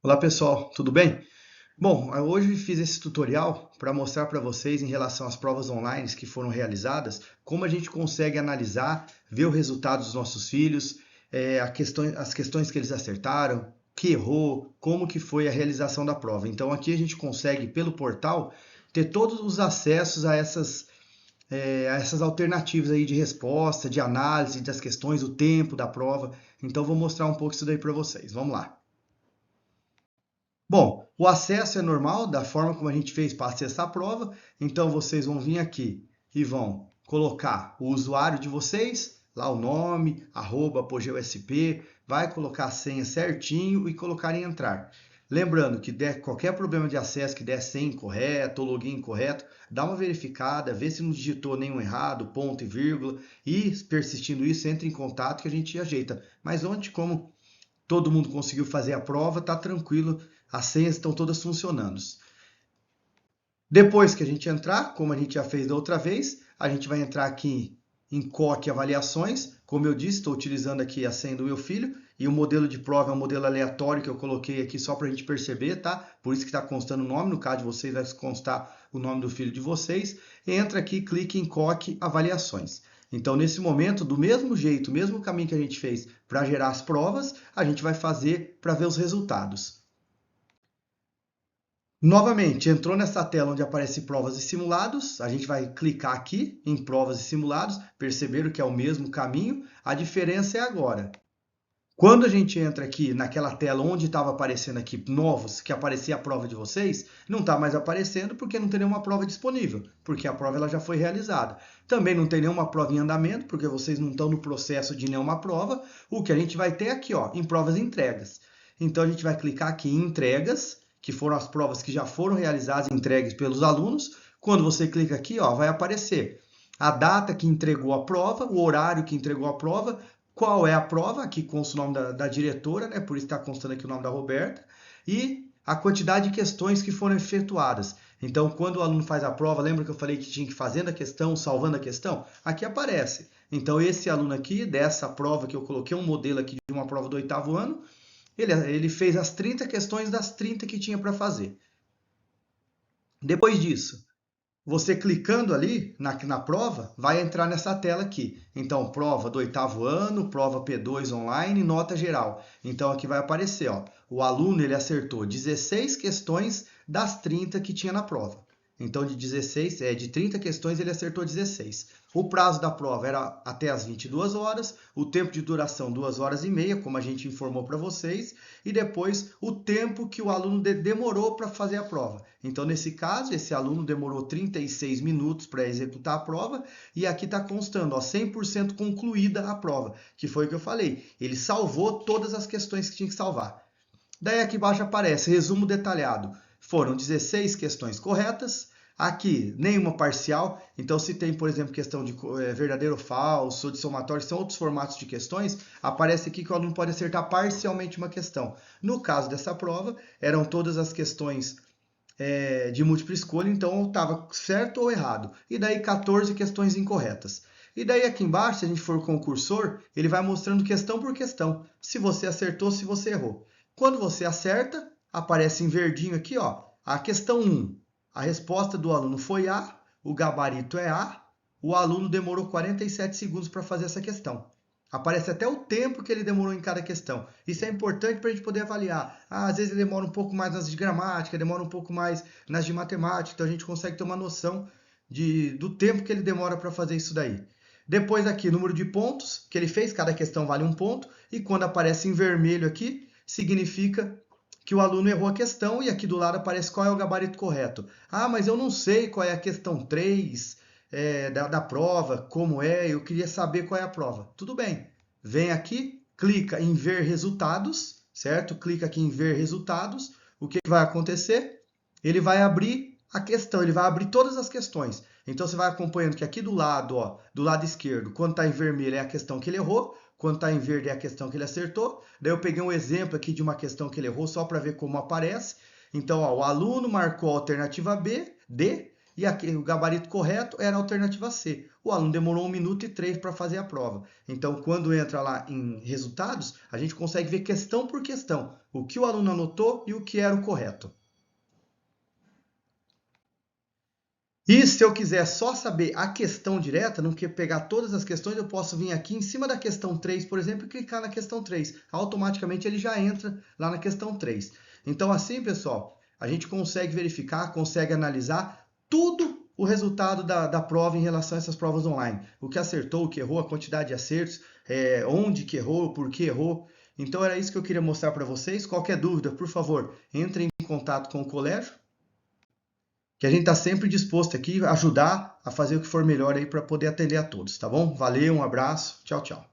Olá pessoal, tudo bem? Bom, hoje eu fiz esse tutorial para mostrar para vocês em relação às provas online que foram realizadas, como a gente consegue analisar, ver o resultado dos nossos filhos, as questões que eles acertaram, que errou, como que foi a realização da prova. Então aqui a gente consegue, pelo portal, ter todos os acessos a essas alternativas aí de resposta, de análise das questões, o tempo da prova. Então vou mostrar um pouco isso daí para vocês. Vamos lá. Bom, o acesso é normal, da forma como a gente fez para acessar a prova. Então, vocês vão vir aqui e vão colocar o usuário de vocês, lá o nome, @apogeusp, vai colocar a senha certinho e colocar em entrar. Lembrando que der qualquer problema de acesso, que der senha incorreto ou login incorreto, dá uma verificada, vê se não digitou nenhum errado, ponto e vírgula, e persistindo isso, entre em contato que a gente ajeita. Mas ontem, como todo mundo conseguiu fazer a prova, tá tranquilo, as senhas estão todas funcionando. Depois que a gente entrar, como a gente já fez da outra vez, a gente vai entrar aqui em COC Avaliações. Como eu disse, estou utilizando aqui a senha do meu filho e o modelo de prova é um modelo aleatório que eu coloquei aqui só para a gente perceber, tá? Por isso que está constando o nome, no caso de vocês vai constar o nome do filho de vocês. Entra aqui, clique em COC Avaliações. Então, nesse momento, do mesmo jeito, o mesmo caminho que a gente fez para gerar as provas, a gente vai fazer para ver os resultados. Novamente, entrou nessa tela onde aparece provas e simulados, a gente vai clicar aqui em provas e simulados, perceberam que é o mesmo caminho, a diferença é agora. Quando a gente entra aqui naquela tela onde estava aparecendo aqui novos, que aparecia a prova de vocês, não está mais aparecendo porque não tem nenhuma prova disponível, porque a prova ela já foi realizada. Também não tem nenhuma prova em andamento, porque vocês não estão no processo de nenhuma prova. O que a gente vai ter aqui, ó, em provas e entregas. Então a gente vai clicar aqui em entregas, que foram as provas que já foram realizadas e entregues pelos alunos. Quando você clica aqui, ó, vai aparecer a data que entregou a prova, o horário que entregou a prova, qual é a prova, aqui consta o nome da diretora, né? Por isso está constando aqui o nome da Roberta, e a quantidade de questões que foram efetuadas. Então, quando o aluno faz a prova, lembra que eu falei que tinha que ir fazendo a questão, salvando a questão? Aqui aparece. Então, esse aluno aqui, dessa prova que eu coloquei, um modelo aqui de uma prova do 8º ano, ele fez as 30 questões das 30 que tinha para fazer. Depois disso, você clicando ali na prova, vai entrar nessa tela aqui. Então, prova do 8º ano, prova P2 online, nota geral. Então, aqui vai aparecer, ó, o aluno ele acertou 16 questões das 30 que tinha na prova. Então, de 30 questões, ele acertou 16. O prazo da prova era até as 22 horas, o tempo de duração 2 horas e meia, como a gente informou para vocês, e depois o tempo que o aluno demorou para fazer a prova. Então, nesse caso, esse aluno demorou 36 minutos para executar a prova, e aqui está constando, ó, 100% concluída a prova, que foi o que eu falei. Ele salvou todas as questões que tinha que salvar. Daí aqui embaixo aparece resumo detalhado. Foram 16 questões corretas, aqui nenhuma parcial. Então, se tem, por exemplo, questão de verdadeiro ou falso, ou de somatório, são outros formatos de questões, aparece aqui que o aluno pode acertar parcialmente uma questão. No caso dessa prova, eram todas as questões de múltipla escolha, então estava certo ou errado. E daí 14 questões incorretas. E daí aqui embaixo, se a gente for com o cursor, ele vai mostrando questão por questão. Se você acertou, se você errou. Quando você acerta, aparece em verdinho aqui, ó, a questão 1. A resposta do aluno foi A, o gabarito é A, o aluno demorou 47 segundos para fazer essa questão. Aparece até o tempo que ele demorou em cada questão. Isso é importante para a gente poder avaliar. Às vezes ele demora um pouco mais nas de gramática, demora um pouco mais nas de matemática, então a gente consegue ter uma noção do tempo que ele demora para fazer isso daí. Depois aqui, número de pontos que ele fez, cada questão vale um ponto, e quando aparece em vermelho aqui, significa que o aluno errou a questão, e aqui do lado aparece qual é o gabarito correto. Ah, mas eu não sei qual é a questão 3 da prova, como é, eu queria saber qual é a prova. Tudo bem, vem aqui, clica em ver resultados, certo? Clica aqui em ver resultados, o que vai acontecer? Ele vai abrir a questão, ele vai abrir todas as questões. Então você vai acompanhando que aqui do lado, ó, do lado esquerdo, quando está em vermelho é a questão que ele errou, quando está em verde é a questão que ele acertou. Daí eu peguei um exemplo aqui de uma questão que ele errou, só para ver como aparece. Então, ó, o aluno marcou a alternativa B, D, e aqui, o gabarito correto era a alternativa C. O aluno demorou 1 minuto e 3 para fazer a prova. Então, quando entra lá em resultados, a gente consegue ver questão por questão, o que o aluno anotou e o que era o correto. E se eu quiser só saber a questão direta, não quer pegar todas as questões, eu posso vir aqui em cima da questão 3, por exemplo, e clicar na questão 3. Automaticamente ele já entra lá na questão 3. Então, assim, pessoal, a gente consegue verificar, consegue analisar tudo o resultado da prova em relação a essas provas online. O que acertou, o que errou, a quantidade de acertos, onde que errou, por que errou. Então, era isso que eu queria mostrar para vocês. Qualquer dúvida, por favor, entre em contato com o colégio, que a gente está sempre disposto aqui a ajudar a fazer o que for melhor aí para poder atender a todos, tá bom? Valeu, um abraço, tchau, tchau.